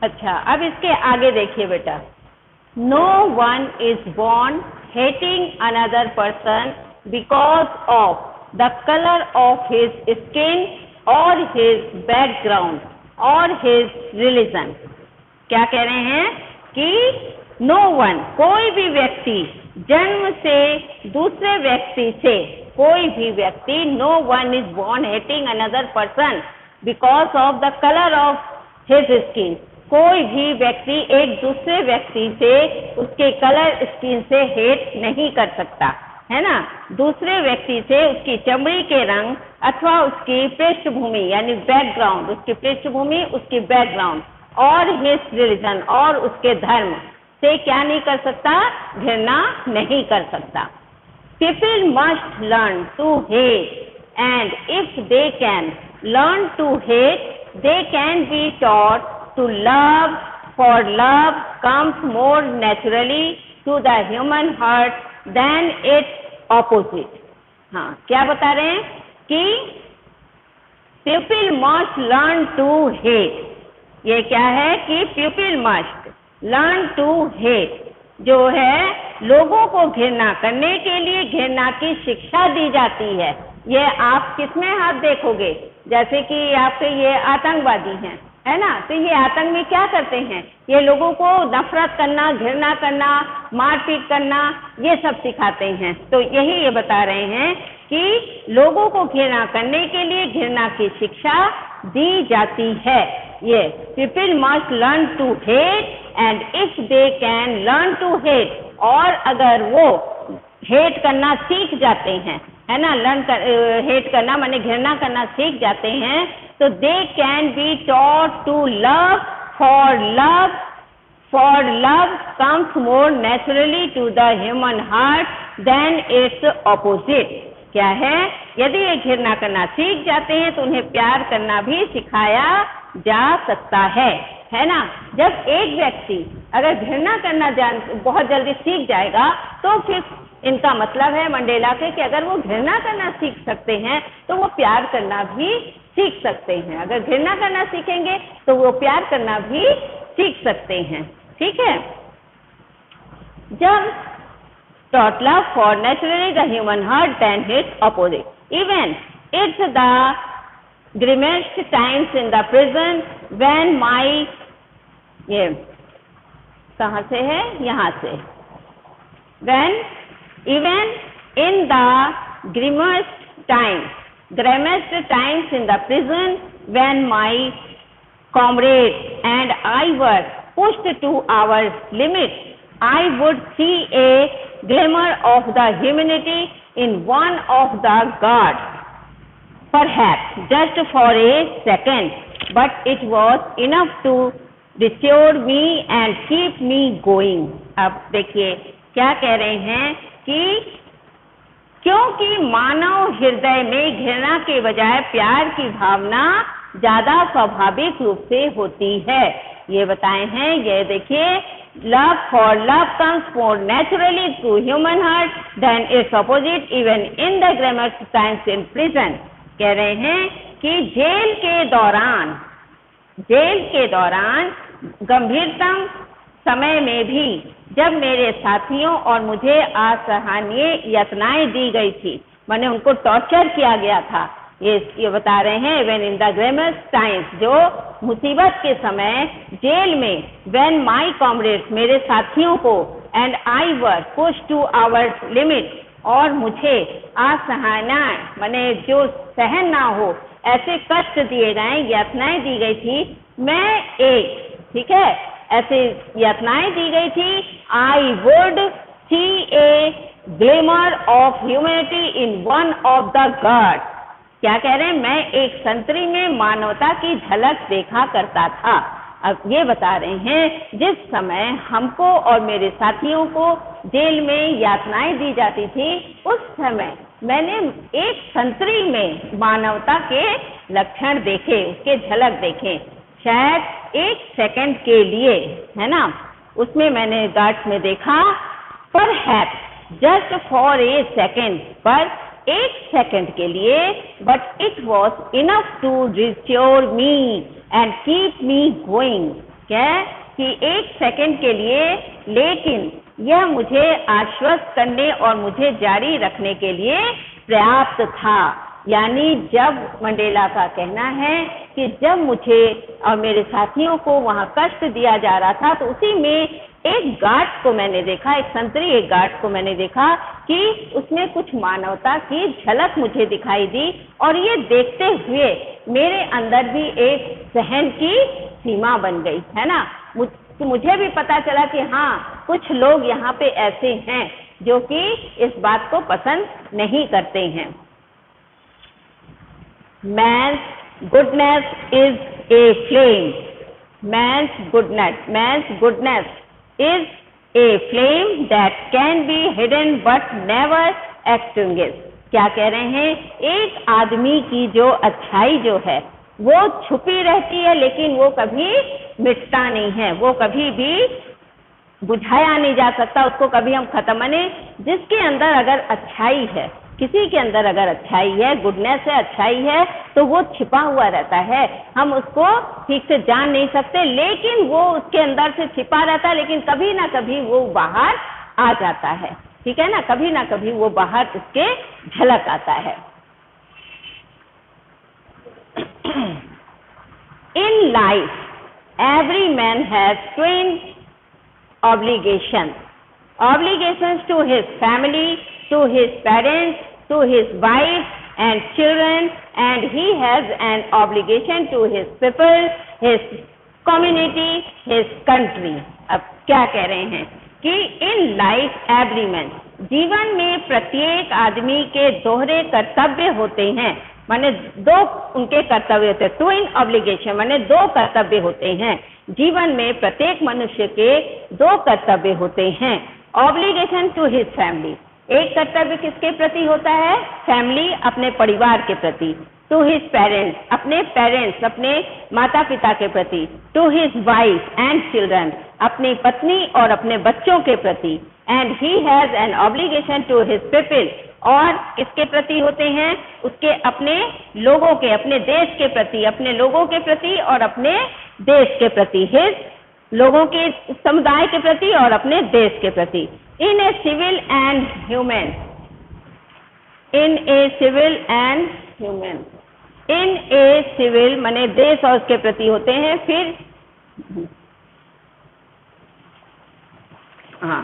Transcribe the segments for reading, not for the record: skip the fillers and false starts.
अच्छा, अब इसके आगे देखिए बेटा, no one is born hating another person because of the color of his skin or his background or his religion। क्या कह रहे हैं कि नो वन, कोई भी व्यक्ति जन्म से दूसरे व्यक्ति से, कोई भी व्यक्ति, no one is born hating another person because of the color of his skin। कोई भी व्यक्ति एक दूसरे व्यक्ति से उसके कलर स्किन से हेट नहीं कर सकता, है ना। दूसरे व्यक्ति से उसकी चमड़ी के रंग अथवा उसकी पृष्ठभूमि यानी बैकग्राउंड, उसकी पृष्ठभूमि, उसकी बैकग्राउंड और हिज रिलीजन और उसके धर्म से क्या नहीं कर सकता, घृणा नहीं कर सकता। People must learn to hate and if they can learn to hate they can be taught to love, for love comes more naturally to the human heart than its opposite। हाँ, क्या बता रहे हैं कि people must learn to hate। ये क्या है कि people must learn to hate, जो है लोगों को घृणा करने के लिए घृणा की शिक्षा दी जाती है। ये आप किसमें आप देखोगे, जैसे कि आपके ये आतंकवादी हैं, है ना, तो ये आतंक में क्या करते हैं, ये लोगों को नफरत करना, घृणा करना, मारपीट करना, ये सब सिखाते हैं। तो यही ये बता रहे हैं कि लोगों को घृणा करने के लिए घृणा की शिक्षा दी जाती है। ये people must learn to hate and if they can learn to hate, और अगर वो हेट करना सीख जाते हैं, है ना, हेट करना माने घृणा करना सीख जाते हैं, तो they can be taught to love, for love comes more naturally to the human heart than its opposite. क्या है, यदि ये घृणा करना सीख जाते हैं तो उन्हें प्यार करना भी सिखाया जा सकता है ना। जब एक व्यक्ति अगर घृणा करना बहुत जल्दी सीख जाएगा तो फिर इनका मतलब है मंडेला के कि अगर वो घृणा करना सीख सकते हैं तो वो प्यार करना भी सीख सकते हैं। अगर घृणा करना सीखेंगे तो वो प्यार करना भी सीख सकते हैं। ठीक है, जब taught love for naturally the human heart than its opposite, even it's the grimmest times in the prison when my, ये कहाँ से है, यहाँ से, when even in the grimmest times in the prison when my comrades and I were pushed to our limits, I would see a glimmer of the humanity in one of the guards, perhaps just for a second, but it was enough to restore me and keep me going। अब देखिए क्या कह रहे हैं कि क्योंकि मानव हृदय में घृणा के बजाय प्यार की भावना ज्यादा स्वाभाविक रूप से होती है, ये बताए हैं। ये देखिए, love for love comes more naturally to human heart than its opposite even in the grimmer times in prison. कह रहे हैं कि जेल के दौरान गंभीरतम समय में भी जब मेरे साथियों और मुझे असहनीय यातनाएं दी गई थी, माने उनको टॉर्चर किया गया था, ये बता रहे हैं व्हेन इन द ग्रेमस टाइम्स, जो मुसीबत के समय जेल में, व्हेन माय कॉमरेड्स, मेरे साथियों को, and I were push to our limit, और मुझे असहना माने जो सहन ना हो ऐसे कष्ट दिए गए, यातनाएं दी गई थी, मैं एक, ठीक है, ऐसे यातनाएं दी गई थी, I would see A glimmer of humanity in one of the guard. क्या कह रहे हैं, मैं एक संतरी में मानवता की झलक देखा करता था। अब ये बता रहे हैं जिस समय हमको और मेरे साथियों को जेल में यातनाएं दी जाती थी, उस समय मैंने एक संतरी में मानवता के लक्षण देखे, उसके झलक देखे, शायद एक सेकंड के लिए, है ना, उसमें मैंने गार्ड्स में देखा, perhaps just for a second, पर एक सेकंड के लिए, but it was enough to restore me, and keep me going, क्या कि 1 सेकंड के लिए, लेकिन यह मुझे आश्वस्त करने और मुझे जारी रखने के लिए पर्याप्त था। यानी जब मंडेला का कहना है कि जब मुझे और मेरे साथियों को वहां कष्ट दिया जा रहा था तो उसी में एक गार्ड को मैंने देखा, एक संतरी एक गार्ड को मैंने देखा कि उसमें कुछ मानवता की झलक मुझे दिखाई दी, और ये देखते हुए मेरे अंदर भी एक सहन की सीमा बन गई, है ना। मुझे भी पता चला कि हाँ, कुछ लोग यहाँ पे ऐसे हैं जो कि इस बात को पसंद नहीं करते हैं। Man's goodness is a flame. Man's goodness is a flame that can be hidden but never extinguished. क्या कह रहे हैं? एक आदमी की जो अच्छाई जो है वो छुपी रहती है, लेकिन वो कभी मिटता नहीं है, वो कभी भी बुझाया नहीं जा सकता, उसको कभी हम खत्म नहीं। जिसके अंदर अगर अच्छाई है, किसी के अंदर अगर अच्छाई है, गुडनेस है, अच्छाई है, तो वो छिपा हुआ रहता है, हम उसको ठीक से जान नहीं सकते, लेकिन वो उसके अंदर से छिपा रहता है, लेकिन कभी ना कभी वो बाहर आ जाता है, ठीक है ना, कभी ना कभी वो बाहर उसके झलक आता है। In life, every man has twin obligations to his family, to his parents, to his wife and children, and he has an obligation to his people, his community, his country. अब क्या कह रहे हैं कि in life every man, जीवन में प्रत्येक आदमी के दोहरे कर्तव्य होते हैं, माने दो उनके कर्तव्य होते हैं। ट्विन ऑब्लिगेशन माने दो कर्तव्य होते हैं। जीवन में प्रत्येक मनुष्य के दो कर्तव्य होते हैं। ऑब्लिगेशन टू हिज फैमिली, एक कर्तव्य किसके प्रति होता है? फैमिली, अपने परिवार के प्रति। टू हिज पेरेंट्स, अपने माता पिता के प्रति। To his wife and children, अपनी पत्नी और अपने बच्चों के प्रति। And he has an obligation to his people, और किसके प्रति होते हैं? उसके अपने लोगों के, अपने देश के प्रति, अपने लोगों के प्रति और अपने देश के प्रति। हिज, लोगों के समुदाय के प्रति और अपने देश के प्रति। In a civil and human, in a civil माने देश और उसके प्रति होते हैं। फिर हाँ,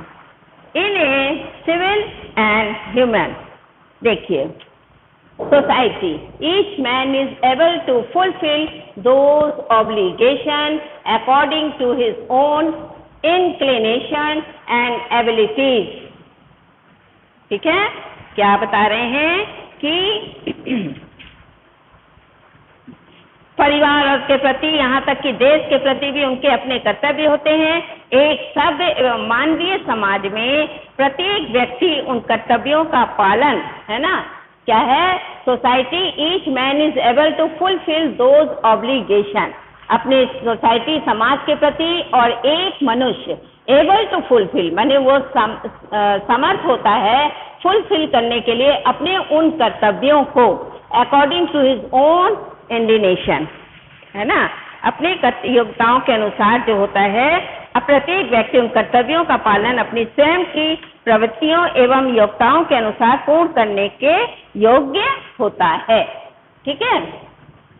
in a civil and human, देखिए, society, each man is able to fulfill those obligations according to his own inclination and abilities. ठीक है, क्या बता रहे हैं कि परिवार के प्रति, यहाँ तक कि देश के प्रति भी उनके अपने कर्तव्य होते हैं। एक सभ्य एवं मानवीय समाज में प्रत्येक व्यक्ति उन कर्तव्यों का पालन, है ना, क्या है? Society, each man is able to fulfil those obligation, अपने सोसाइटी समाज के प्रति, और एक मनुष्य एबल टू फुलफिल माने वो समर्थ होता है फुलफिल करने के लिए अपने उन कर्तव्यों को अकॉर्डिंग टू हिज ओन इंडिनेशन, है ना, अपने योग्यताओं के अनुसार जो होता है। अब प्रत्येक व्यक्ति उन कर्तव्यों का पालन अपनी स्वयं की प्रवृत्तियों एवं योग्यताओं के अनुसार पूर्ण करने के योग्य होता है। ठीक है,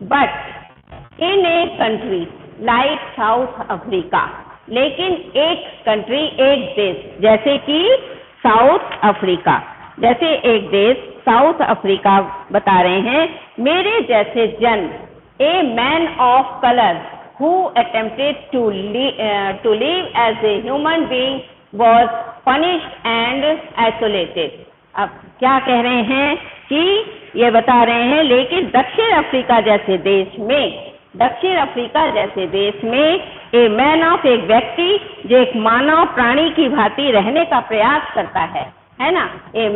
but in a country like south Africa, लेकिन एक कंट्री, एक देश जैसे कि साउथ अफ्रीका, जैसे एक देश साउथ अफ्रीका बता रहे हैं, मेरे जैसे जन, ए man of colour who attempted to live as a human being was punished and isolated. अब क्या कह रहे हैं कि ये बता रहे हैं, लेकिन दक्षिण अफ्रीका जैसे देश में ए मैन ऑफ, एक व्यक्ति जो एक मानव प्राणी की भांति रहने का प्रयास करता है ना, a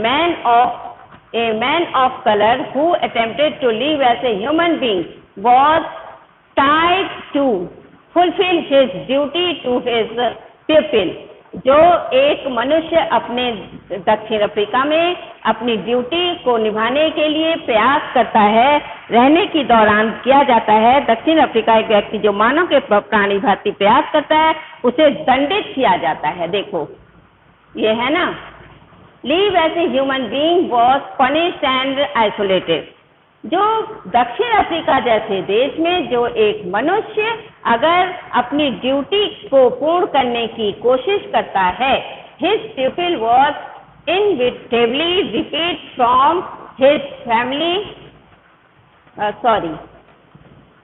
man of colour who attempted to live as a human being was tied to fulfill his duty to his people. जो एक मनुष्य अपने दक्षिण अफ्रीका में अपनी ड्यूटी को निभाने के लिए प्रयास करता है, रहने के दौरान किया जाता है। दक्षिण अफ्रीका एक व्यक्ति जो मानव के प्राणी भांति प्रयास करता है उसे दंडित किया जाता है। देखो ये है ना, live as a human being was punished and isolated. जो दक्षिण अफ्रीका जैसे देश में जो एक मनुष्य अगर अपनी ड्यूटी को पूर्ण करने की कोशिश करता है, his people was inevitably repeat from his family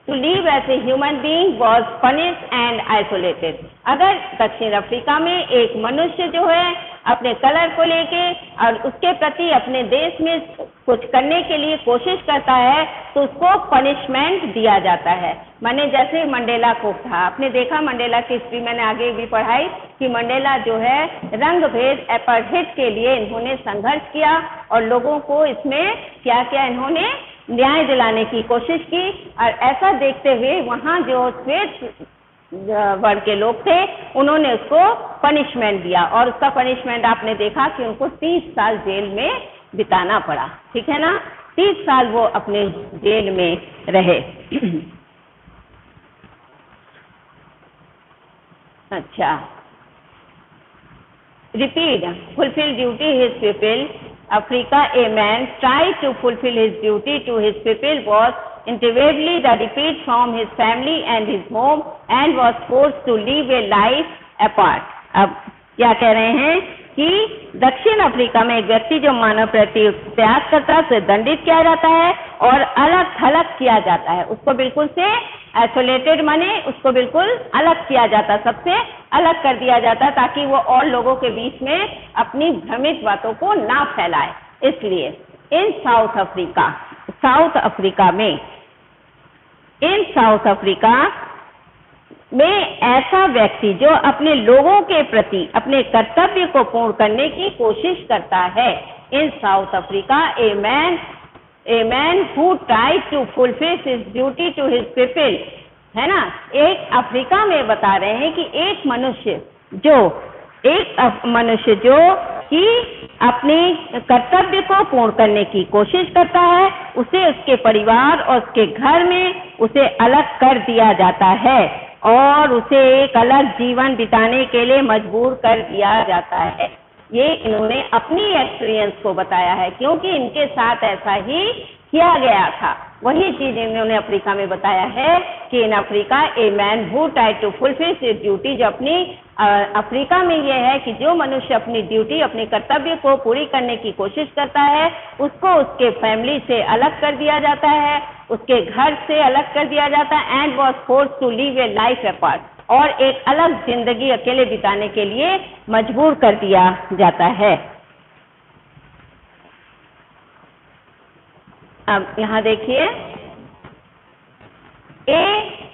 to live as a human being was punished and isolated। अगर दक्षिण अफ्रीका में एक मनुष्य जो है अपने कलर को लेके और उसके प्रति अपने देश में कुछ करने के लिए कोशिश करता है तो उसको पनिशमेंट दिया जाता है। मैंने जैसे मंडेला को था, आपने देखा मंडेला की हिस्ट्री मैंने आगे भी पढ़ाई कि मंडेला जो है रंग भेद एपार्थाइड के लिए इन्होंने संघर्ष किया और लोगों को इसमें क्या क्या इन्होंने न्याय दिलाने की कोशिश की। और ऐसा देखते हुए वहाँ जो श्वेत वर्ग के लोग थे उन्होंने उसको पनिशमेंट दिया और उसका पनिशमेंट आपने देखा कि उनको 30 साल जेल में बिताना पड़ा। ठीक है ना, 30 साल वो अपने जेल में रहे। अच्छा, repeat fulfill duty his people Africa, a man tried to fulfill his duty to his people, was inevitably the defeat from his family and his home and was forced to live a life apart। अब क्या कह रहे हैं कि दक्षिण Africa में एक व्यक्ति जो मानव प्रति प्रयास करता है उसे दंडित किया जाता है और अलग थलग किया जाता है। उसको बिल्कुल से आइसोलेटेड माने उसको बिल्कुल अलग किया जाता, सबसे अलग कर दिया जाता ताकि वो और लोगों के बीच में अपनी भ्रमित बातों को ना फैलाए। इसलिए इन साउथ अफ्रीका में ऐसा व्यक्ति जो अपने लोगों के प्रति अपने कर्तव्य को पूर्ण करने की कोशिश करता है, in South Africa a man who try to fulfil his duty to his people, है ना। एक अफ्रीका में बता रहे हैं कि एक मनुष्य जो कि अपने कर्तव्य को पूर्ण करने की कोशिश करता है उसे उसके परिवार और उसके घर में उसे अलग कर दिया जाता है और उसे एक अलग जीवन बिताने के लिए मजबूर कर दिया जाता है। ये इन्होंने अपनी एक्सपीरियंस को बताया है क्योंकि इनके साथ ऐसा ही किया गया था। वही चीज इन्होंने अफ्रीका में बताया है कि in Africa a man who try to fulfil his duty, जो अपनी अफ्रीका में यह है कि जो मनुष्य अपनी ड्यूटी अपने कर्तव्य को पूरी करने की कोशिश करता है उसको उसके फैमिली से अलग कर दिया जाता है, उसके घर से अलग कर दिया जाता है and was forced to live a life apart, और एक अलग जिंदगी अकेले बिताने के लिए मजबूर कर दिया जाता है। अब यहाँ देखिए, A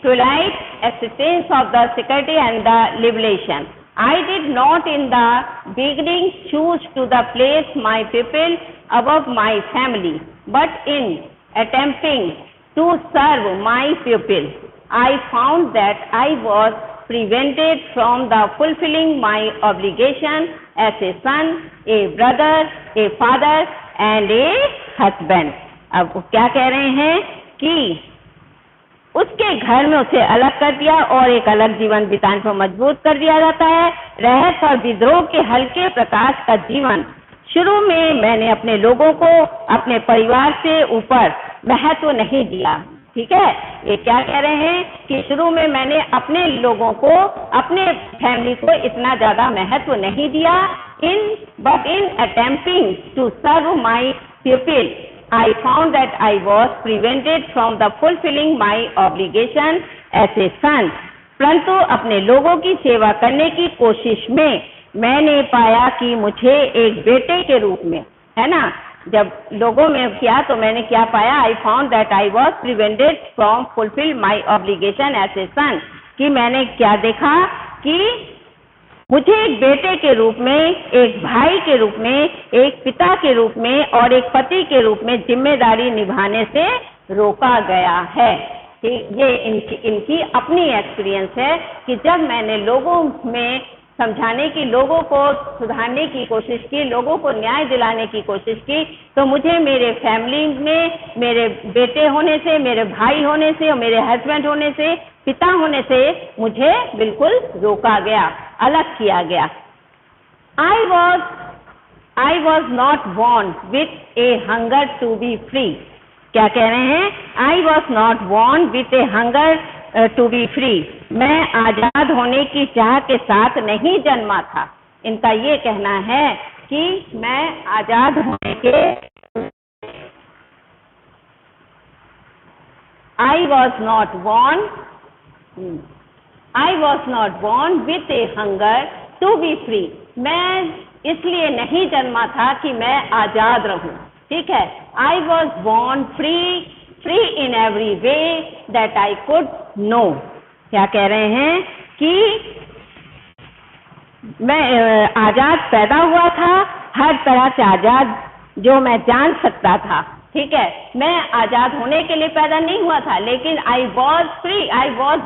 twilight assistance of the security and the liberation। I did not in the beginning choose to the place my people above my family, but in attempting to serve my people, I found that I was prevented from the fulfilling my obligation as a son, a brother, a father and a husband। अब वो क्या कह रहे हैं कि उसके घर में उसे अलग कर दिया और एक अलग जीवन बिताने पर मजबूर कर दिया जाता है। रहस्य और विद्रोह के हल्के प्रकाश का जीवन। शुरू में मैंने अपने लोगों को अपने परिवार से ऊपर महत्व नहीं दिया। ठीक है, ये क्या कह रहे हैं कि शुरू में मैंने अपने लोगों को, अपने फैमिली को इतना ज्यादा महत्व नहीं दिया। But in attempting to serve my people I found that I was prevented from the fulfilling my obligation as a son। परंतु अपने लोगों की सेवा करने की कोशिश में मैंने पाया कि मुझे एक बेटे के रूप में, है ना, जब लोगों में किया तो मैंने क्या पाया, I found that I was prevented from fulfill my obligation as a son, कि मैंने क्या देखा कि मुझे एक बेटे के रूप में, एक भाई के रूप में, एक पिता के रूप में और एक पति के रूप में जिम्मेदारी निभाने से रोका गया है। ये इनकी अपनी एक्सपीरियंस है कि जब मैंने लोगों में समझाने की, लोगों को सुधारने की कोशिश की, लोगों को न्याय दिलाने की कोशिश की, तो मुझे मेरे फैमिली में मेरे बेटे होने से, मेरे भाई होने से और मेरे हस्बैंड होने से, पिता होने से मुझे बिल्कुल रोका गया, अलग किया गया। I was not born with a hunger to be free. क्या कह रहे हैं? I was not born with a hunger to be free. मैं आजाद होने की चाह के साथ नहीं जन्मा था। इनका ये कहना है कि मैं आजाद होने के I was not born with a hunger to be free. मैं इसलिए नहीं जन्मा था कि मैं आजाद रहूं, ठीक है। I was born free in every way that I could know. क्या कह रहे हैं कि मैं आजाद पैदा हुआ था, हर तरह से आजाद जो मैं जान सकता था, ठीक है। मैं आजाद होने के लिए पैदा नहीं हुआ था, लेकिन I was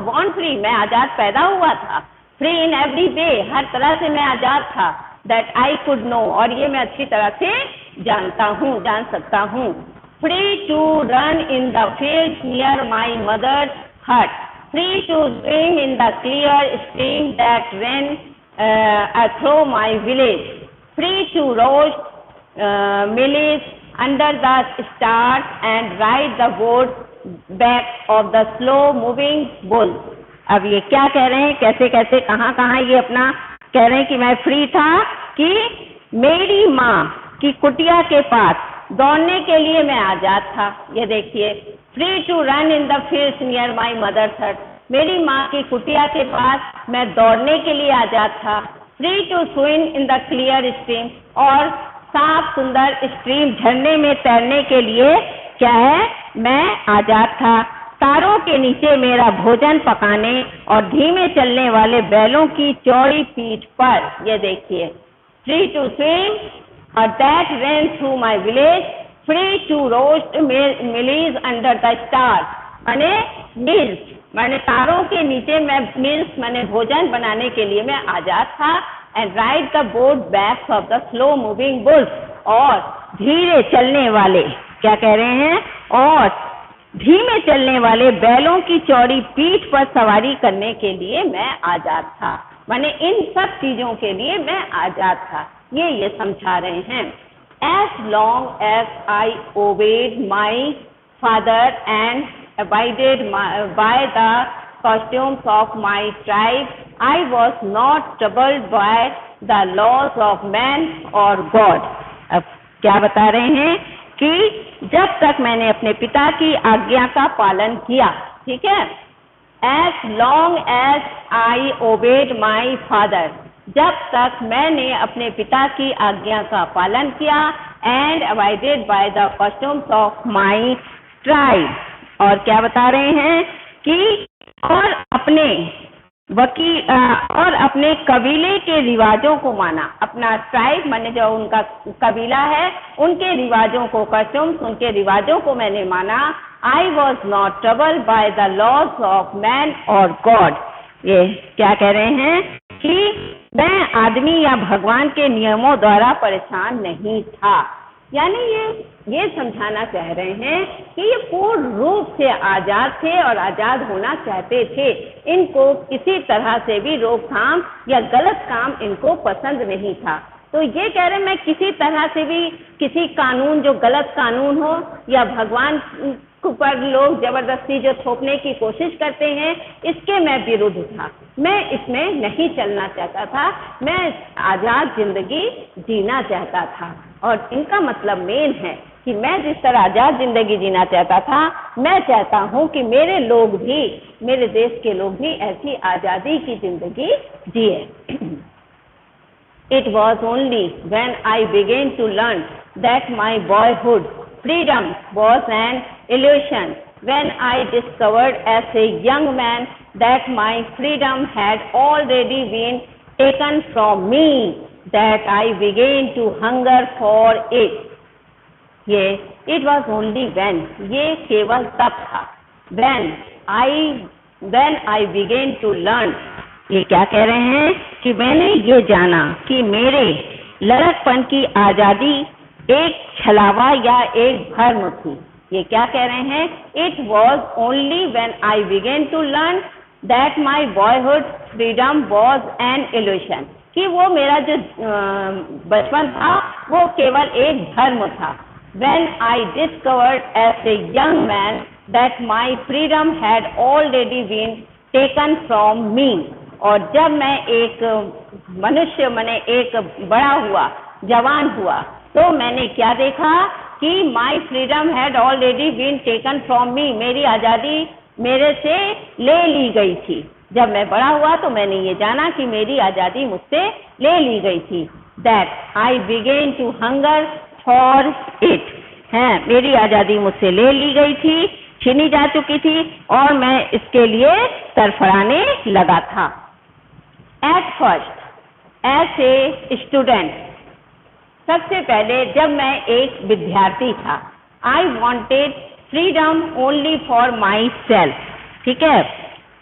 born free. मैं आजाद पैदा हुआ था, free in every way, हर तरह से मैं आजाद था, that I could know, और ये मैं अच्छी तरह से जान सकता हूँ। Free to run in the fields near my mother's hut, free to swim in the clear stream that ran through my village, free to roast maize under the stars and ride the boat back of the slow moving bull. अब ये क्या कह रहे हैं, कैसे कैसे कहाँ ये अपना कह रहे हैं कि मैं फ्री था, कि मेरी माँ की कुटिया के पास दौड़ने के लिए मैं आजाद था। ये देखिए, free to run in the fields near my mother's hut, मेरी माँ की कुटिया के पास मैं दौड़ने के लिए आजाद था। Free to swim in the clear stream, और साफ सुंदर स्ट्रीम झरने में तैरने के लिए क्या है, मैं आजाद था। तारों के नीचे मेरा भोजन पकाने और धीमे चलने वाले बैलों की चौड़ी पीठ पर, ये देखिए, फ्री टू स्विम और that run through my village, free to roast mealies under the star, माने मिल्स, माने तारों के नीचे मैं मिल्स माने भोजन बनाने के लिए मैं आजाद था। And ride the boat backs of the slow moving bulls, और धीरे चलने वाले, क्या कह रहे हैं, और धीमे चलने वाले बैलों की चौड़ी पीठ पर सवारी करने के लिए मैं आजाद था। माने इन सब चीजों के लिए मैं आजाद था, ये समझा रहे हैं। As long as I obeyed my father and abided by the customs of my tribe, I was not troubled by the laws of man or God. अब क्या बता रहे हैं कि जब तक मैंने अपने पिता की आज्ञा का पालन किया, ठीक है, as long as I obeyed my father, जब तक मैंने अपने पिता की आज्ञा का पालन किया, and abided by the customs of my tribe, और क्या बता रहे हैं कि और अपने कबीले के रिवाजों को माना। अपना ट्राइब माने जो उनका कबीला है, उनके रिवाजों को, कस्टम्स, उनके रिवाजों को मैंने माना। I was not troubled by the laws of man or God. ये क्या कह रहे हैं कि मैं आदमी या भगवान के नियमों द्वारा परेशान नहीं था। यानी ये समझाना चाह रहे हैं कि ये पूर्ण रूप से आजाद थे और आजाद होना चाहते थे। इनको किसी तरह से भी रोकथाम या गलत काम इनको पसंद नहीं था। तो ये कह रहे हैं मैं किसी तरह से भी किसी कानून, जो गलत कानून हो या भगवान पर लोग जबरदस्ती जो थोपने की कोशिश करते हैं, इसके मैं विरुद्ध था। मैं इसमें नहीं चलना चाहता था, मैं आजाद जिंदगी जीना चाहता था। और इनका मतलब मेन है कि मैं जिस तरह आजाद जिंदगी जीना चाहता था, मैं चाहता हूं कि मेरे लोग भी, मेरे देश के लोग भी ऐसी आजादी की जिंदगी जिए। It was only when I began to learn that my boyhood freedom was an illusion, when I discovered as a young man that my freedom had already been taken from me, that I began to hunger for it. It was only when, ये केवल तब था, when I began to learn, ये क्या कह रहे हैं कि मैंने ये जाना कि मेरे लड़कपन की आजादी एक छलावा या एक भ्रम थी। ये क्या कह रहे हैं? It was only when I began to learn that my boyhood freedom was an illusion, कि वो मेरा जो बचपन था वो केवल एक भ्रम था। When I discovered as a young man that my freedom had already been taken from me, और जब मैं एक मनुष्य मैंने एक बड़ा हुआ, जवान हुआ, तो मैंने क्या देखा कि my freedom had already been taken from me, मेरी आज़ादी मेरे से ले ली गई थी। जब मैं बड़ा हुआ तो मैंने ये जाना कि मेरी आज़ादी मुझसे ले ली गई थी। That I began to hunger for it, है, मेरी आज़ादी मुझसे ले ली गई थी, छीनी जा चुकी थी और मैं इसके लिए तरफड़ाने लगा था। At first, as a student, सबसे पहले जब मैं एक विद्यार्थी था, I wanted freedom only for myself, ठीक है।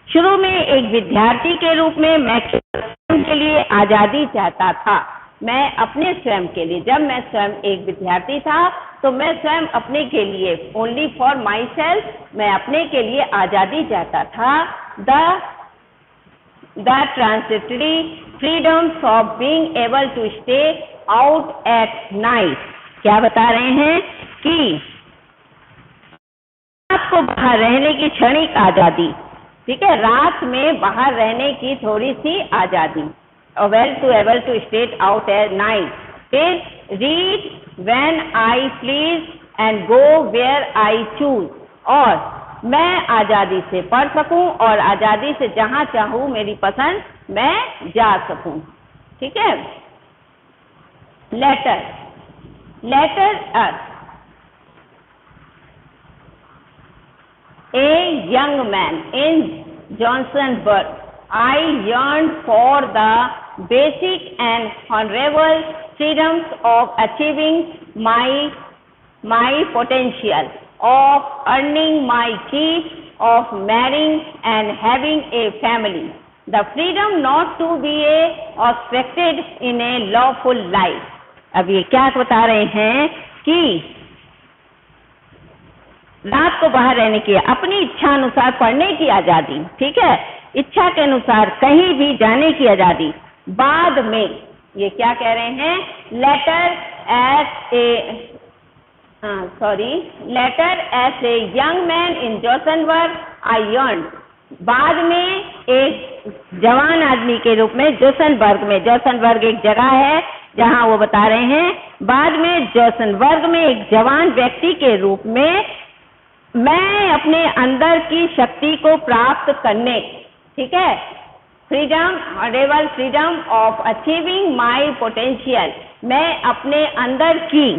शुरू में एक विद्यार्थी के रूप में मैं स्वयं के लिए आज़ादी चाहता था, मैं अपने स्वयं के लिए। जब मैं स्वयं एक विद्यार्थी था तो मैं स्वयं अपने के लिए ओनली फॉर माई सेल्फ, मैं अपने के लिए आज़ादी चाहता था। The transitory freedoms of being able to stay out at night, क्या बता रहे हैं कि रात को बाहर रहने की क्षणिक आज़ादी, ठीक है, रात में बाहर रहने की थोड़ी सी आज़ादी, able to stay out at night, till read when I please and go where I choose, और मैं आज़ादी से पढ़ सकूं और आज़ादी से जहां चाहूं मेरी पसंद मैं जा सकूं, ठीक है। Later as a young man in Johnsonburg, I yearned for the basic and honorable freedoms of achieving my potential, of earning my keep, of marrying and having a family, the freedom not to be obstructed in a lawful life। अब ये क्या बता रहे हैं कि रात को बाहर रहने की, अपनी इच्छा अनुसार पढ़ने की आज़ादी, ठीक है, इच्छा के अनुसार कहीं भी जाने की आज़ादी। बाद में ये क्या कह रहे हैं? Later as a young man in Johannesburg I yearn, बाद में एक जवान आदमी के रूप में जोसनबर्ग एक जगह है जहां वो बता रहे हैं, बाद में जोसनबर्ग में एक जवान व्यक्ति के रूप में मैं अपने अंदर की शक्ति को प्राप्त करने, ठीक है, freedom of achieving my potential, मैं अपने अंदर की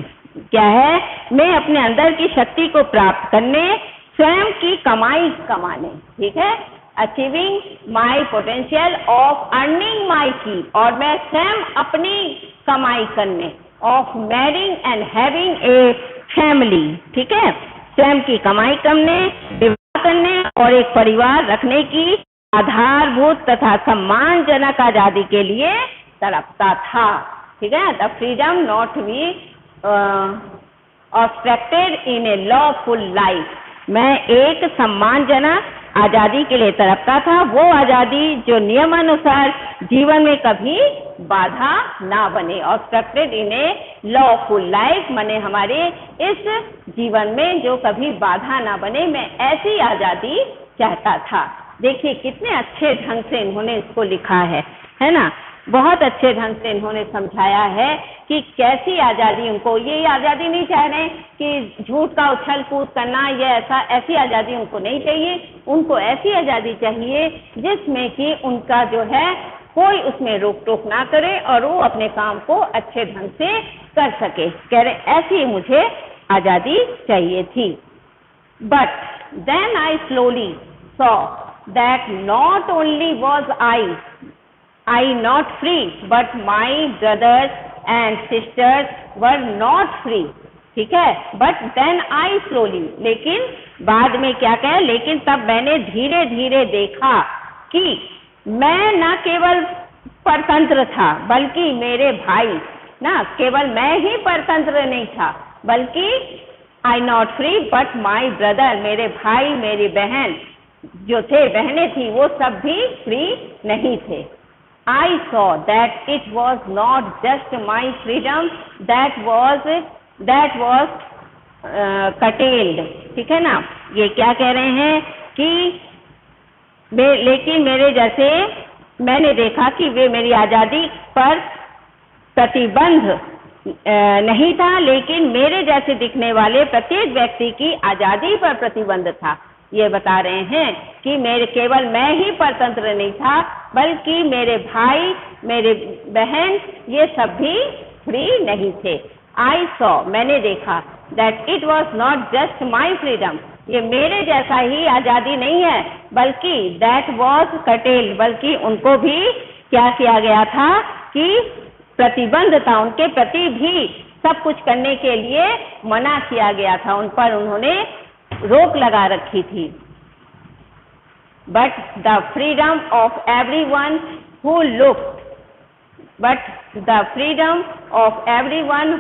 क्या है, मैं अपने अंदर की शक्ति को प्राप्त करने, स्वयं की कमाई कमाने, ठीक है, achieving my potential of earning माई की, और मैं स्वयं अपनी कमाई करने, of marrying and having a family, ठीक है, स्वयं की कमाई करने, विवाह करने और एक परिवार रखने की आधारभूत तथा सम्मानजनक आजादी के लिए तड़पता था, ठीक है। The freedom not be obstructed in A lawful life, मैं एक सम्मानजनक आजादी के लिए तड़पता था, वो आजादी जो नियमानुसार जीवन में कभी बाधा ना बने। ऑब्स्ट्रक्टेड इन ए लॉफुल लाइफ माने हमारे इस जीवन में जो कभी बाधा ना बने, मैं ऐसी आजादी चाहता था। देखिए कितने अच्छे ढंग से इन्होंने इसको लिखा है ना, बहुत अच्छे ढंग से इन्होंने समझाया है कि कैसी आज़ादी उनको, ये आज़ादी नहीं चाह रहे कि झूठ का उछल कूद करना, ये ऐसी आज़ादी उनको नहीं चाहिए, उनको ऐसी आज़ादी चाहिए जिसमें कि उनका जो है कोई उसमें रोक टोक ना करे और वो अपने काम को अच्छे ढंग से कर सके। कह रहे ऐसी मुझे आज़ादी चाहिए थी। But then I slowly saw that not only was I not free, but my brothers and sisters were not free, ठीक है। But then I slowly, लेकिन बाद में क्या कहे, लेकिन तब मैंने धीरे धीरे देखा कि मैं न केवल परतंत्र था बल्कि मेरे भाई, ना केवल मैं ही परतंत्र नहीं था बल्कि I not free but my brother, मेरे भाई मेरी बहन जो थे, बहनें थी, वो सब भी फ्री नहीं थे। I saw that it was not just my freedom that was curtailed। ठीक है ना, ये क्या कह रहे हैं कि लेकिन मेरे जैसे मैंने देखा कि वे मेरी आजादी पर प्रतिबंध नहीं था, लेकिन मेरे जैसे दिखने वाले प्रत्येक व्यक्ति की आजादी पर प्रतिबंध था। ये बता रहे हैं कि मेरे केवल मैं ही परतंत्र नहीं था बल्कि मेरे भाई मेरे बहन ये सब भी फ्री नहीं थे। आई सॉ, मैंने देखा, that it was not just my freedom, ये मेरे जैसा ही आजादी नहीं है बल्कि दैट वॉज कर्टेल्ड, बल्कि उनको भी क्या किया गया था कि प्रतिबंध था, उनके प्रति भी सब कुछ करने के लिए मना किया गया था, उन पर उन्होंने रोक लगा रखी थी। But the freedom of everyone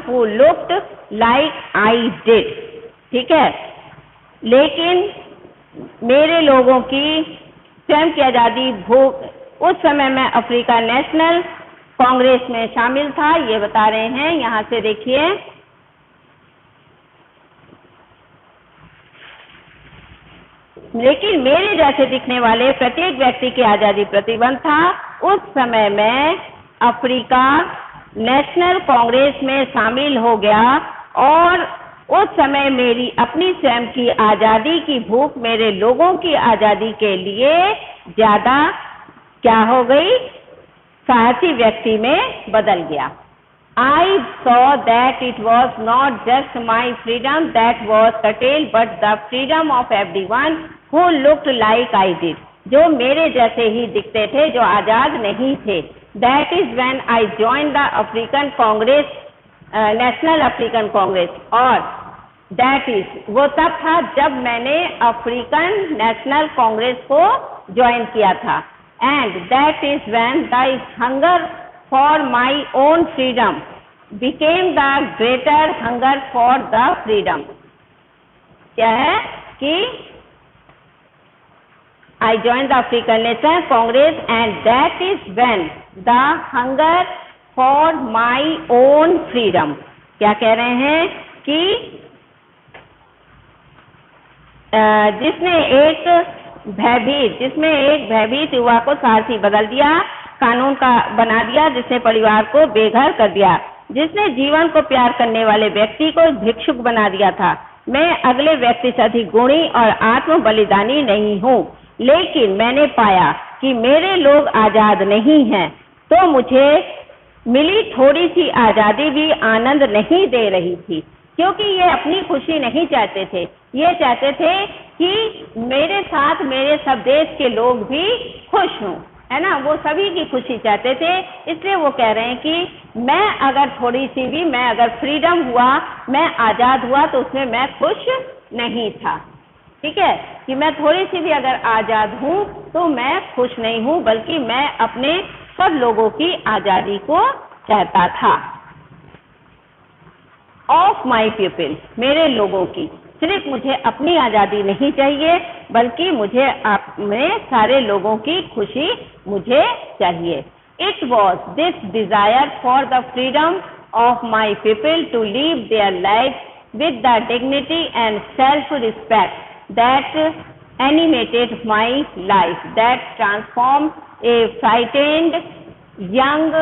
who looked like I did. ठीक है, लेकिन मेरे लोगों की स्वयं की आजादी भूख, उस समय मैं अफ्रीका नेशनल कांग्रेस में शामिल था, ये बता रहे हैं। यहां से देखिए, लेकिन मेरे जैसे दिखने वाले प्रत्येक व्यक्ति की आजादी प्रतिबंध था। उस समय मैं अफ्रीका नेशनल कांग्रेस में शामिल हो गया और उस समय मेरी अपनी स्वयं की आजादी की भूख मेरे लोगों की आजादी के लिए ज्यादा क्या हो गई, साहसी व्यक्ति में बदल गया। I saw that it was not just my freedom that was curtailed but the freedom of everyone who looked like I did, जो मेरे जैसे ही दिखते थे, जो आजाद नहीं थे। That is when I joined the African Congress, National African Congress, और that is वो तब था जब मैंने अफ्रीकन नेशनल कांग्रेस को ज्वाइन किया था। And that is when the hunger for my own freedom became the greater hunger for the freedom। क्या है कि I joined the African National Congress and that is when the hunger for my own freedom, क्या कह रहे हैं कि जिसमें एक भयभीत युवा को साहसी बदल दिया, कानून का बना दिया, जिसने परिवार को बेघर कर दिया, जिसने जीवन को प्यार करने वाले व्यक्ति को भिक्षुक बना दिया था। मैं अगले व्यक्ति से अधिक गुणी और आत्म बलिदानी नहीं हूँ, लेकिन मैंने पाया कि मेरे लोग आजाद नहीं हैं, तो मुझे मिली थोड़ी सी आजादी भी आनंद नहीं दे रही थी, क्योंकि ये अपनी खुशी नहीं चाहते थे, ये चाहते थे कि मेरे साथ मेरे सब देश के लोग भी खुश हों, है ना, वो सभी की खुशी चाहते थे। इसलिए वो कह रहे हैं कि मैं अगर थोड़ी सी भी, मैं अगर फ्रीडम हुआ, मैं आजाद हुआ, तो उसमें मैं खुश नहीं था। ठीक है, कि मैं थोड़ी सी भी अगर आजाद हूँ तो मैं खुश नहीं हूँ, बल्कि मैं अपने सब लोगों की आजादी को चाहता था। ऑफ माई पीपल, मेरे लोगों की, सिर्फ मुझे अपनी आजादी नहीं चाहिए बल्कि मुझे अपने सारे लोगों की खुशी मुझे चाहिए। It was this desire for the freedom of my people to live their life with the dignity and self respect that animated my life, that transform a frightened young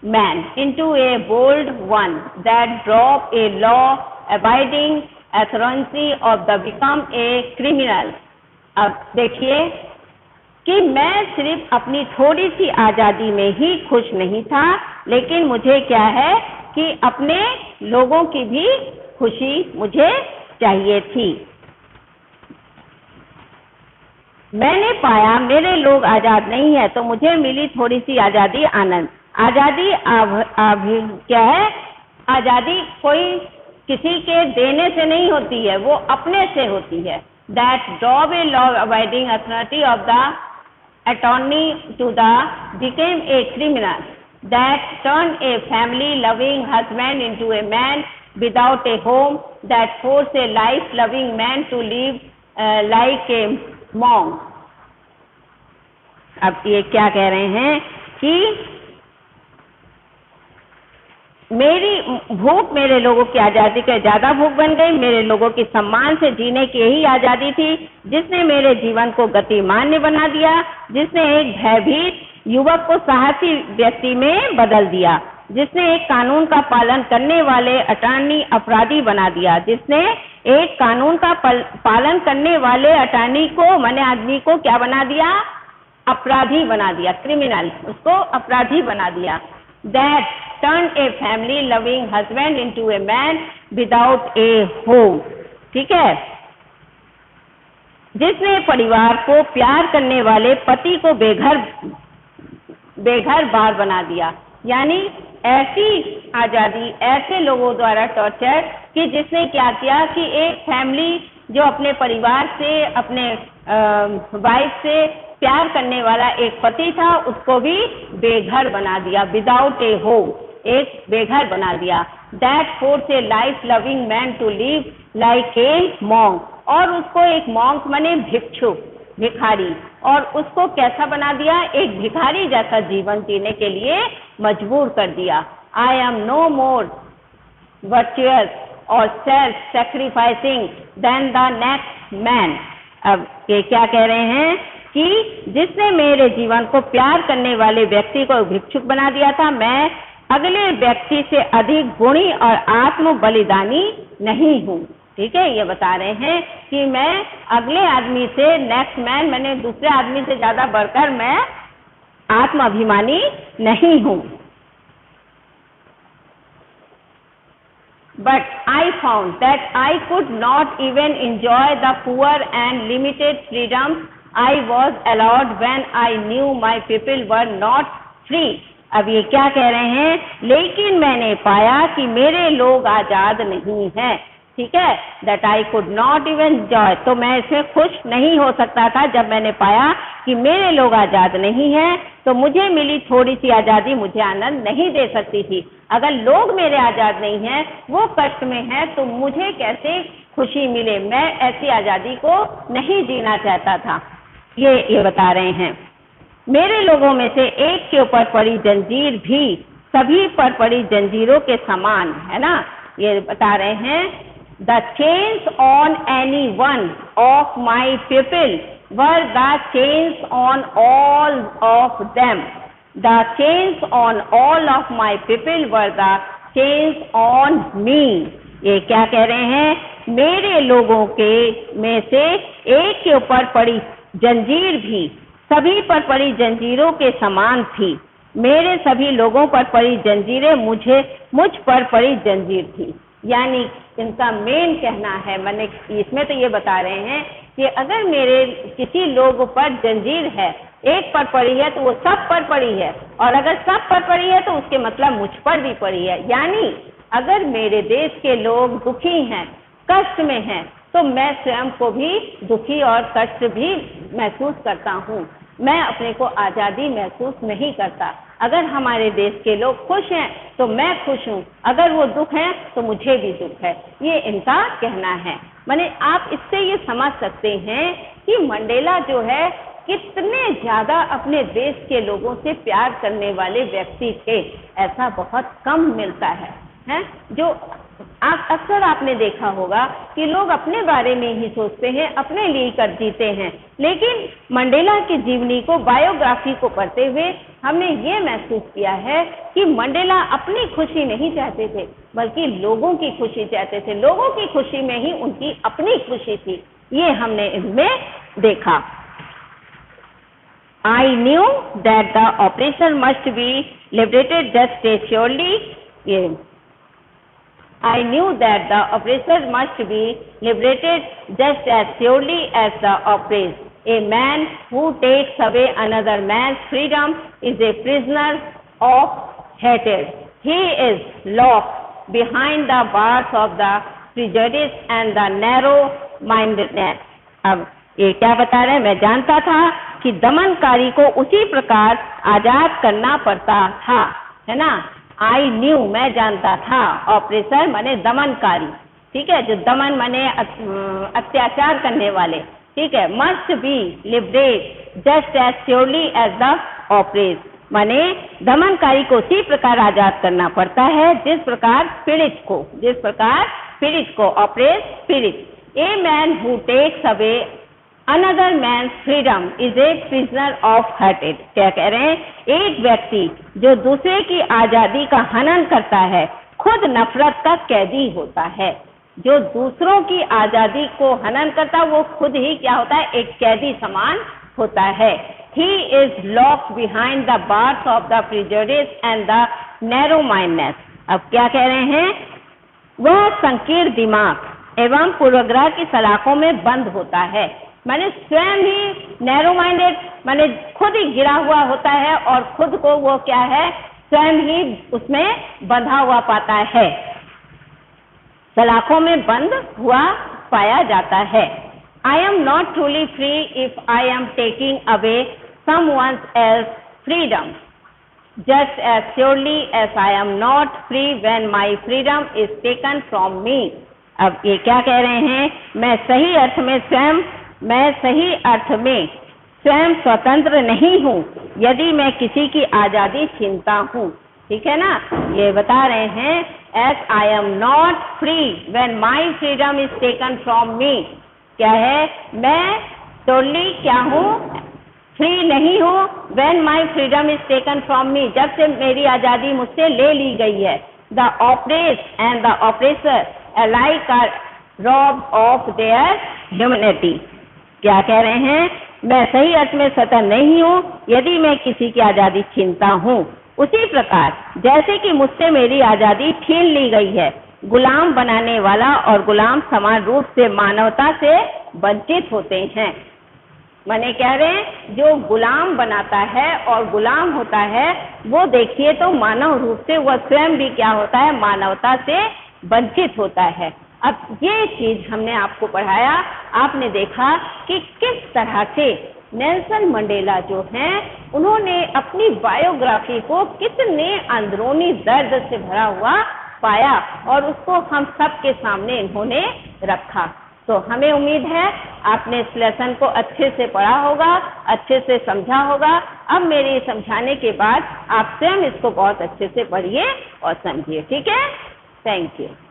man into a bold one, that drove a law-abiding authority of the become a criminal। अब देखिए कि मैं सिर्फ अपनी थोड़ी सी आजादी में ही खुश नहीं था, लेकिन मुझे क्या है कि अपने लोगों की भी खुशी मुझे चाहिए थी। मैंने पाया मेरे लोग आजाद नहीं है, तो मुझे मिली थोड़ी सी आजादी आनंद। आजादी क्या है, आजादी कोई किसी के देने से नहीं होती है, वो अपने से होती है। That job a law abiding authority of the attorney to the became a criminal that turned a family loving husband into a man without a home, that forced a life loving man to live like a monk. अब ये क्या कह रहे हैं कि मेरी भूख मेरे लोगों की आज़ादी के ज़्यादा भूख बन गई, मेरे लोगों की सम्मान से जीने की यही आज़ादी थी जिसने मेरे जीवन को गतिमान्य बना दिया, जिसने एक भयभीत युवक को साहसी व्यक्ति में बदल दिया, जिसने एक कानून का पालन करने वाले अटॉर्नी अपराधी बना दिया, जिसने एक कानून का पालन करने वाले अटॉर्नी को माने आदमी को क्या बना दिया, अपराधी बना दिया, क्रिमिनल, उसको अपराधी बना दिया। That turned a family loving husband into a man without a home. ठीक है, जिसने परिवार को प्यार करने वाले पति को बेघर बार बना दिया। यानी ऐसी आजादी ऐसे लोगों द्वारा टॉर्चर कि जिसने क्या किया कि एक फैमिली जो अपने परिवार से अपने वाइफ से प्यार करने वाला एक पति था उसको भी बेघर बना दिया, विदाउट ए होम, एक बेघर बना दिया। That force a life loving man to live like a monk, और उसको एक मॉन्क माने भिक्षु, भिखारी, और उसको कैसा बना दिया, एक भिखारी जैसा जीवन जीने के लिए मजबूर कर दिया। I am no more virtuous or self sacrificing than the next man. अब ये क्या कह रहे हैं कि जिसने मेरे जीवन को प्यार करने वाले व्यक्ति को भिक्षुक बना दिया था, मैं अगले व्यक्ति से अधिक गुणी और आत्म बलिदानी नहीं हूँ। ठीक है, ये बता रहे हैं कि मैं अगले आदमी से, नेक्स्ट मैन, मैंने दूसरे आदमी से ज्यादा बढ़कर मैं आत्म अभिमानी नहीं हूँ। But I found that I could not even enjoy the poor and limited freedom I was allowed when I knew my people were not free. अब ये क्या कह रहे हैं, लेकिन मैंने पाया कि मेरे लोग आजाद नहीं हैं। ठीक है, that I could not even enjoy, तो मैं इसमें खुश नहीं हो सकता था जब मैंने पाया कि मेरे लोग आजाद नहीं हैं, तो मुझे मिली थोड़ी सी आजादी मुझे आनंद नहीं दे सकती थी। अगर लोग मेरे आजाद नहीं हैं, वो कष्ट में हैं, तो मुझे कैसे खुशी मिले, मैं ऐसी आजादी को नहीं जीना चाहता था। ये बता रहे हैं, मेरे लोगों में से एक के ऊपर पड़ी जंजीर भी सभी पर पड़ी जंजीरों के समान है ना। ये बता रहे हैं, the chains on any one of my people were the chains on all of them, the chains on all of my people were the chains on me. ये क्या कह रहे हैं, मेरे लोगों के में से एक के ऊपर पड़ी जंजीर भी सभी पर पड़ी जंजीरों के समान थी। मेरे सभी लोगों पर पड़ी जंजीरें मुझ पर पड़ी जंजीर थी। यानी इनका मेन कहना है, मैंने इसमें तो ये बता रहे हैं कि अगर मेरे किसी लोग पर जंजीर है, एक पर पड़ी है, तो वो सब पर पड़ी है, और अगर सब पर पड़ी है तो उसके मतलब मुझ पर भी पड़ी है। यानी अगर मेरे देश के लोग दुखी हैं, कष्ट में हैं, तो मैं स्वयं को भी दुखी और कष्ट भी महसूस करता हूँ। मैं अपने को आज़ादी महसूस नहीं करता। अगर हमारे देश के लोग खुश हैं तो मैं खुश हूँ, अगर वो दुख हैं तो मुझे भी दुख है। ये इनका कहना है। माने आप इससे ये समझ सकते हैं कि मंडेला जो है कितने ज्यादा अपने देश के लोगों से प्यार करने वाले व्यक्ति थे। ऐसा बहुत कम मिलता है जो अक्सर आपने देखा होगा कि लोग अपने बारे में ही सोचते हैं, अपने लिए कर जीते हैं। लेकिन मंडेला की जीवनी को, बायोग्राफी को पढ़ते हुए हमने ये महसूस किया है कि मंडेला अपनी खुशी नहीं चाहते थे, बल्कि लोगों की खुशी चाहते थे। लोगों की खुशी में ही उनकी अपनी खुशी थी। ये हमने इनमें देखा। I knew that the operation must be liberated just as surely. I knew that the oppressor must be liberated just as surely as the oppressed. A man who takes away another man's freedom is a prisoner of hatred. He is locked behind the bars of the prejudice and the narrow-mindedness. अब ये क्या बता रहे हैं, मैं जानता था कि दमनकारी को उसी प्रकार आजाद करना पड़ता था, है ना। आई न्यू, मैं जानता था, ऑपरेसर माने दमनकारी, ठीक है, जो दमन माने अत्याचार करने वाले, ठीक है। Must be liberate just as surely as the oppress, माने दमनकारी को उसी प्रकार आजाद करना पड़ता है जिस प्रकार पीड़ित को ऑपरेस पीड़ित। A man who takes away another man's freedom is a prisoner of hatred. क्या कह रहे हैं, एक व्यक्ति जो दूसरे की आजादी का हनन करता है खुद नफरत का कैदी होता है। जो दूसरों की आजादी को हनन करता वो खुद ही क्या होता है, एक कैदी समान होता है। He is locked behind the bars of the prejudice and the narrow mindedness। अब क्या कह रहे हैं, वह संकीर्ण दिमाग एवं पूर्वाग्रह की सलाखों में बंद होता है, माने स्वयं ही नैरो माइंडेड, माने खुद ही गिरा हुआ होता है और खुद को वो क्या है, स्वयं ही उसमें बंधा हुआ पाता है, सलाखों में बंद हुआ पाया जाता है। I am not truly free if I am taking away someone else's freedom, just as surely as I am not free when my freedom is taken from me। अब ये क्या कह रहे हैं, मैं सही अर्थ में स्वयं स्वतंत्र नहीं हूँ यदि मैं किसी की आजादी छीनता हूँ, ठीक है ना। ये बता रहे हैं, as I am not free when my freedom is taken from me। क्या है, मैं टोटली क्या हूँ, फ्री नहीं हूँ, when my freedom is taken from me, जब से मेरी आजादी मुझसे ले ली गई है। The oppressed and the oppressor alike are robbed of their humanity। क्या कह रहे हैं, मैं सही अर्थ में स्वतंत्र नहीं हूँ यदि मैं किसी की आजादी छीनता हूँ, उसी प्रकार जैसे कि मुझसे मेरी आजादी छीन ली गई है। गुलाम बनाने वाला और गुलाम समान रूप से मानवता से वंचित होते हैं। माने कह रहे हैं, जो गुलाम बनाता है और गुलाम होता है वो देखिए तो मानव रूप से वह स्वयं भी क्या होता है, मानवता से वंचित होता है। अब ये चीज हमने आपको पढ़ाया, आपने देखा कि किस तरह से नेल्सन मंडेला जो हैं उन्होंने अपनी बायोग्राफी को कितने अंदरूनी दर्द से भरा हुआ पाया और उसको हम सबके सामने इन्होंने रखा। तो हमें उम्मीद है आपने इस लेसन को अच्छे से पढ़ा होगा, अच्छे से समझा होगा। अब मेरे समझाने के बाद आप स्वयं इसको बहुत अच्छे से पढ़िए और समझिए, ठीक है। Thank you.